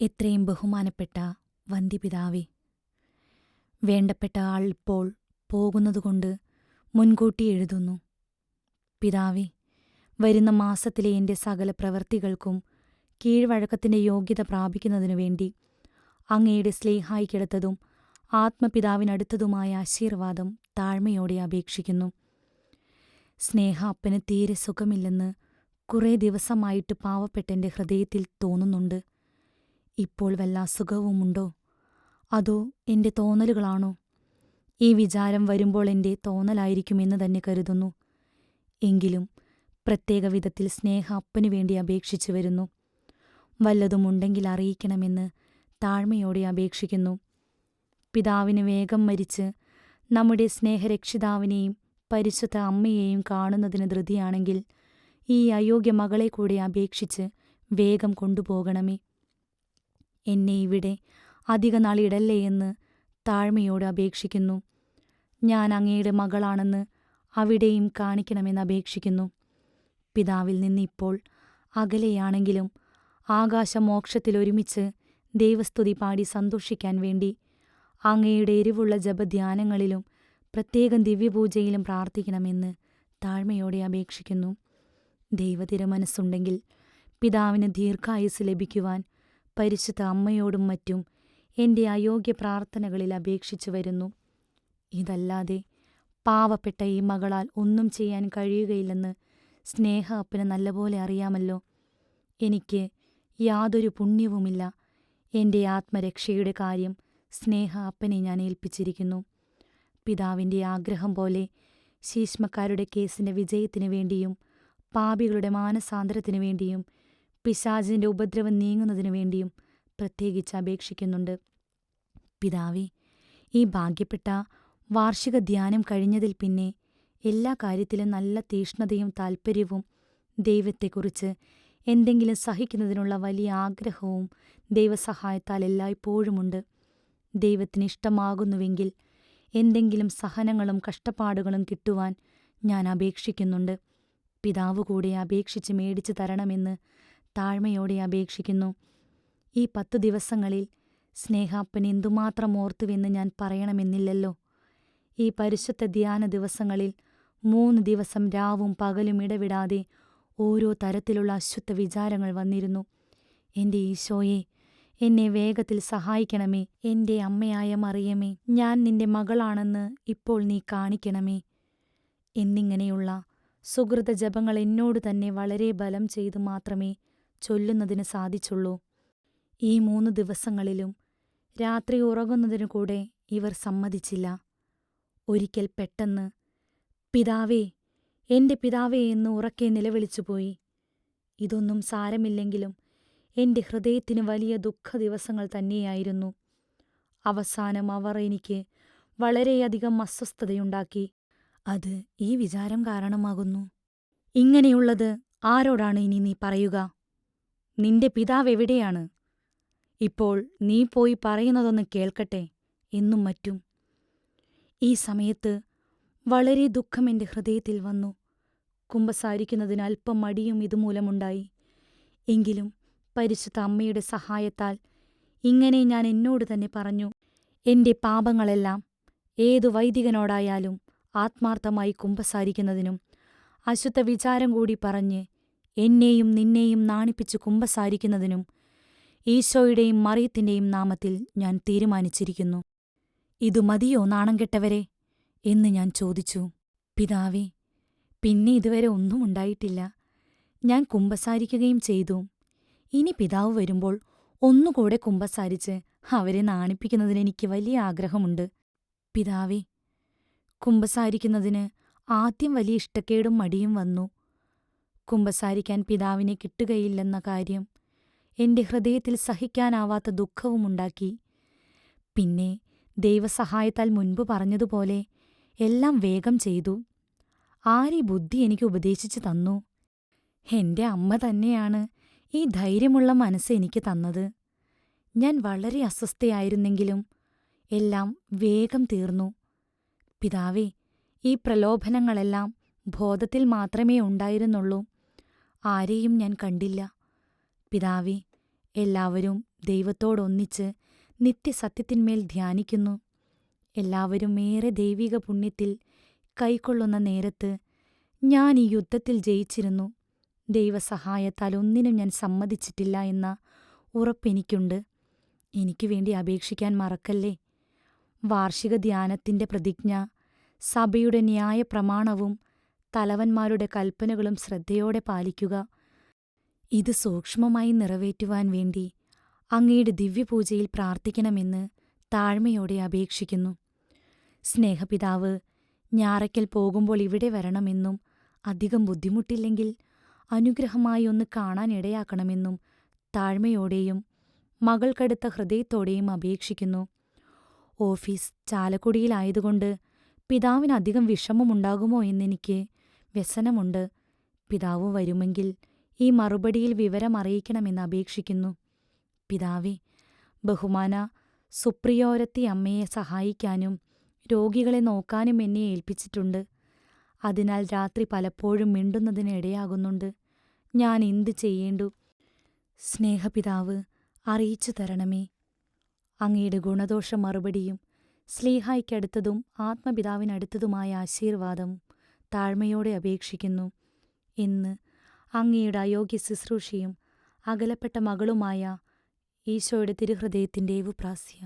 എത്രയും ബഹുമാനപ്പെട്ട വന്ധ്യപിതാവേ, വേണ്ടപ്പെട്ട ആൾ ഇപ്പോൾ പോകുന്നതുകൊണ്ട് മുൻകൂട്ടി എഴുതുന്നു. പിതാവേ, വരുന്ന മാസത്തിലെ എൻ്റെ സകല പ്രവൃത്തികൾക്കും കീഴ്വഴക്കത്തിൻ്റെ യോഗ്യത പ്രാപിക്കുന്നതിനു വേണ്ടി അങ്ങയുടെ സ്ലേഹായിക്കെടുത്തതും ആത്മപിതാവിനടുത്തതുമായ ആശീർവാദം താഴ്മയോടെ അപേക്ഷിക്കുന്നു. സ്നേഹ അപ്പന് തീരെ സുഖമില്ലെന്ന് കുറേ ദിവസമായിട്ട് പാവപ്പെട്ടെൻ്റെ ഹൃദയത്തിൽ തോന്നുന്നുണ്ട്. ഇപ്പോൾ വല്ല അസുഖവുമുണ്ടോ? അതോ എൻ്റെ തോന്നലുകളാണോ? ഈ വിചാരം വരുമ്പോൾ എൻ്റെ തോന്നലായിരിക്കുമെന്ന് തന്നെ കരുതുന്നു. എങ്കിലും പ്രത്യേക വിധത്തിൽ സ്നേഹ അപ്പനു വേണ്ടി അപേക്ഷിച്ചു വരുന്നു. വല്ലതുമുണ്ടെങ്കിൽ അറിയിക്കണമെന്ന് താഴ്മയോടെ അപേക്ഷിക്കുന്നു. പിതാവിന് വേഗം മരിച്ച് നമ്മുടെ സ്നേഹരക്ഷിതാവിനെയും പരിശുദ്ധ അമ്മയെയും കാണുന്നതിന് ധൃതിയാണെങ്കിൽ ഈ അയോഗ്യ മകളെ കൂടെ അപേക്ഷിച്ച് വേഗം കൊണ്ടുപോകണമേ. എന്നെ ഇവിടെ അധിക നാൾ ഇടല്ലേ എന്ന് താഴ്മയോട് അപേക്ഷിക്കുന്നു. ഞാൻ അങ്ങയുടെ മകളാണെന്ന് അവിടെയും കാണിക്കണമെന്ന് അപേക്ഷിക്കുന്നു. പിതാവിൽ നിന്നിപ്പോൾ അകലെയാണെങ്കിലും ആകാശമോക്ഷത്തിലൊരുമിച്ച് ദൈവസ്തുതി പാടി സന്തോഷിക്കാൻ വേണ്ടി അങ്ങയുടെ എരിവുള്ള ജപധ്യാനങ്ങളിലും പ്രത്യേകം ദിവ്യപൂജയിലും പ്രാർത്ഥിക്കണമെന്ന് താഴ്മയോടെ അപേക്ഷിക്കുന്നു. ദൈവതിരുമനസ്സുണ്ടെങ്കിൽ പിതാവിന് ദീർഘായുസ് ലഭിക്കുവാൻ പരിശുദ്ധ അമ്മയോടും മറ്റും എൻ്റെ അയോഗ്യ പ്രാർത്ഥനകളിൽ അപേക്ഷിച്ചു വരുന്നു. ഇതല്ലാതെ പാവപ്പെട്ട ഈ മകളാൽ ഒന്നും ചെയ്യാൻ കഴിയുകയില്ലെന്ന് സ്നേഹ അപ്പന് നല്ലപോലെ അറിയാമല്ലോ. എനിക്ക് യാതൊരു പുണ്യവുമില്ല. എൻ്റെ ആത്മരക്ഷയുടെ കാര്യം സ്നേഹ അപ്പനെ ഞാൻ ഏൽപ്പിച്ചിരിക്കുന്നു. പിതാവിൻ്റെ ആഗ്രഹം പോലെ ശീശ്മക്കാരുടെ കേസിൻ്റെ വിജയത്തിനു വേണ്ടിയും പാപികളുടെ മാനസാന്തരത്തിനു വേണ്ടിയും പിശാചിൻ്റെ ഉപദ്രവം നീങ്ങുന്നതിനു വേണ്ടിയും പ്രത്യേകിച്ച് അപേക്ഷിക്കുന്നുണ്ട്. പിതാവേ, ഈ ഭാഗ്യപ്പെട്ട വാർഷിക ധ്യാനം കഴിഞ്ഞതിൽ പിന്നെ എല്ലാ കാര്യത്തിലും നല്ല തീഷ്ണതയും താൽപ്പര്യവും ദൈവത്തെക്കുറിച്ച് എന്തെങ്കിലും സഹിക്കുന്നതിനുള്ള വലിയ ആഗ്രഹവും ദൈവസഹായത്താൽ എല്ലായ്പ്പോഴുമുണ്ട്. ദൈവത്തിന് ഇഷ്ടമാകുന്നുവെങ്കിൽ എന്തെങ്കിലും സഹനങ്ങളും കഷ്ടപ്പാടുകളും കിട്ടുവാൻ ഞാൻ അപേക്ഷിക്കുന്നുണ്ട്. പിതാവ് കൂടെ അപേക്ഷിച്ച് മേടിച്ചു തരണമെന്ന് താഴ്മയോടെ അപേക്ഷിക്കുന്നു. ഈ 10 ദിവസങ്ങളിൽ സ്നേഹാപ്പൻ എന്തുമാത്രം ഓർത്തുവെന്ന് ഞാൻ പറയണമെന്നില്ലല്ലോ. ഈ പരിശുദ്ധ ധ്യാന ദിവസങ്ങളിൽ 3 ദിവസം രാവും പകലും ഇടവിടാതെ ഓരോ തരത്തിലുള്ള അശുദ്ധ വിചാരങ്ങൾ വന്നിരുന്നു. എൻ്റെ ഈശോയെ, എന്നെ വേഗത്തിൽ സഹായിക്കണമേ. എൻ്റെ അമ്മയായ മറിയമേ, ഞാൻ നിന്റെ മകളാണെന്ന് ഇപ്പോൾ നീ കാണിക്കണമേ. എന്നിങ്ങനെയുള്ള സുഹൃത ജപങ്ങൾ എന്നോട് തന്നെ വളരെ ബലം ചെയ്തു മാത്രമേ ചൊല്ലുന്നതിന് സാധിച്ചുള്ളൂ. ഈ 3 ദിവസങ്ങളിലും രാത്രി ഉറങ്ങുന്നതിനു കൂടെ ഇവർ സമ്മതിച്ചില്ല. ഒരിക്കൽ പെട്ടെന്ന് പിതാവേ, എൻ്റെ പിതാവേ എന്ന് ഉറക്കെ നിലവിളിച്ചുപോയി. ഇതൊന്നും സാരമില്ലെങ്കിലും എൻ്റെ ഹൃദയത്തിന് വലിയ ദുഃഖ ദിവസങ്ങൾ തന്നെയായിരുന്നു. അവസാനം അവർ എനിക്ക് വളരെയധികം അസ്വസ്ഥതയുണ്ടാക്കി. അത് ഈ വിചാരം കാരണമാകുന്നു. ഇങ്ങനെയുള്ളത് ആരോടാണ് ഇനി നീ പറയുക? നിന്റെ പിതാവ് എവിടെയാണ്? ഇപ്പോൾ നീ പോയി പറയുന്നതൊന്ന് കേൾക്കട്ടെ എന്നും മറ്റും. ഈ സമയത്ത് വളരെ ദുഃഖം എൻ്റെ ഹൃദയത്തിൽ വന്നു. കുമ്പസാരിക്കുന്നതിന് അല്പം മടിയും ഇതുമൂലമുണ്ടായി. എങ്കിലും പരിശുദ്ധ അമ്മയുടെ സഹായത്താൽ ഇങ്ങനെ ഞാൻ എന്നോട് തന്നെ പറഞ്ഞു. എൻ്റെ പാപങ്ങളെല്ലാം ഏതു വൈദികനോടായാലും ആത്മാർത്ഥമായി കുമ്പസാരിക്കുന്നതിനും അശുദ്ധ വിചാരം കൂടി പറഞ്ഞ് എന്നെയും നിന്നെയും നാണിപ്പിച്ച് കുമ്പസാരിക്കുന്നതിനും ഈശോയുടെയും മറിയത്തിൻ്റെയും നാമത്തിൽ ഞാൻ തീരുമാനിച്ചിരിക്കുന്നു. ഇതു മതിയോ നാണം കെട്ടവരെ എന്ന് ഞാൻ ചോദിച്ചു. പിതാവേ, പിന്നെ ഇതുവരെ ഒന്നും ഉണ്ടായിട്ടില്ല. ഞാൻ കുമ്പസാരിക്കുകയും ചെയ്തു. ഇനി പിതാവ് വരുമ്പോൾ ഒന്നുകൂടെ കുമ്പസാരിച്ച് അവരെ നാണിപ്പിക്കുന്നതിന് എനിക്ക് വലിയ ആഗ്രഹമുണ്ട്. പിതാവേ, കുമ്പസാരിക്കുന്നതിന് ആദ്യം വലിയ ഇഷ്ടക്കേടും മടിയും വന്നു. കുമ്പസാരിക്കാൻ പിതാവിനെ കിട്ടുകയില്ലെന്ന കാര്യം എൻ്റെ ഹൃദയത്തിൽ സഹിക്കാനാവാത്ത ദുഃഖവുമുണ്ടാക്കി. പിന്നെ ദൈവസഹായത്താൽ മുൻപ് പറഞ്ഞതുപോലെ എല്ലാം വേഗം ചെയ്തു. ആരീ ബുദ്ധി എനിക്ക് ഉപദേശിച്ചു തന്നു? എൻ്റെ അമ്മ തന്നെയാണ് ഈ ധൈര്യമുള്ള മനസ്സ് എനിക്ക് തന്നത്. ഞാൻ വളരെ അസ്വസ്ഥയായിരുന്നെങ്കിലും എല്ലാം വേഗം തീർന്നു. പിതാവേ, ഈ പ്രലോഭനങ്ങളെല്ലാം ബോധത്തിൽ മാത്രമേ ഉണ്ടായിരുന്നുള്ളൂ. ആരെയും ഞാൻ കണ്ടില്ല. പിതാവേ, എല്ലാവരും ദൈവത്തോടൊന്നിച്ച് നിത്യസത്യത്തിന്മേൽ ധ്യാനിക്കുന്നു. എല്ലാവരും ഏറെ ദൈവിക പുണ്യത്തിൽ കൈക്കൊള്ളുന്ന നേരത്ത് ഞാൻ ഈ യുദ്ധത്തിൽ ജയിച്ചിരുന്നു. ദൈവസഹായത്താൽ ഒന്നിനും ഞാൻ സമ്മതിച്ചിട്ടില്ല എന്ന ഉറപ്പെനിക്കുണ്ട്. എനിക്ക് വേണ്ടി അപേക്ഷിക്കാൻ മറക്കല്ലേ. വാർഷിക ധ്യാനത്തിന്റെ പ്രതിജ്ഞ, സഭയുടെ ന്യായപ്രമാണവും തലവന്മാരുടെ കൽപ്പനകളും ശ്രദ്ധയോടെ പാലിക്കുക. ഇത് സൂക്ഷ്മമായി നിറവേറ്റുവാൻ വേണ്ടി അങ്ങയുടെ ദിവ്യപൂജയിൽ പ്രാർത്ഥിക്കണമെന്ന് താഴ്മയോടെ അപേക്ഷിക്കുന്നു. സ്നേഹപിതാവ് ഞാറയ്ക്കൽ പോകുമ്പോൾ ഇവിടെ വരണമെന്നും അധികം ബുദ്ധിമുട്ടില്ലെങ്കിൽ അനുഗ്രഹമായി ഒന്ന് കാണാൻ ഇടയാക്കണമെന്നും താഴ്മയോടെയും മകൾക്കടുത്ത ഹൃദയത്തോടെയും അപേക്ഷിക്കുന്നു. ഓഫീസ് ചാലക്കുടിയിലായതുകൊണ്ട് പിതാവിന് അധികം വിഷമമുണ്ടാകുമോ എന്നെനിക്ക് വ്യസനമുണ്ട്. പിതാവ് വരുമെങ്കിൽ ഈ മറുപടിയിൽ വിവരം അറിയിക്കണമെന്ന് അപേക്ഷിക്കുന്നു. പിതാവേ, ബഹുമാന സുപ്രിയോരത്തി അമ്മയെ സഹായിക്കാനും രോഗികളെ നോക്കാനും എന്നെ ഏൽപ്പിച്ചിട്ടുണ്ട്. അതിനാൽ രാത്രി പലപ്പോഴും മിണ്ടുന്നതിന് ഇടയാകുന്നുണ്ട്. ഞാൻ എന്തു ചെയ്യേണ്ടു? സ്നേഹപിതാവ് അറിയിച്ചു തരണമേ. അങ്ങയുടെ ഗുണദോഷ മറുപടിയും സ്ലീഹായ്ക്കടുത്തതും ആത്മപിതാവിനടുത്തതുമായ ആശീർവാദം താഴ്മയോടെ അപേക്ഷിക്കുന്നു എന്ന് അങ്ങയുടെ അയോഗ്യ ശുശ്രൂഷയും അകലപ്പെട്ട മകളുമായ ഈശോയുടെ തിരുഹൃദയത്തിൻ്റെ ഉപാസ്യ.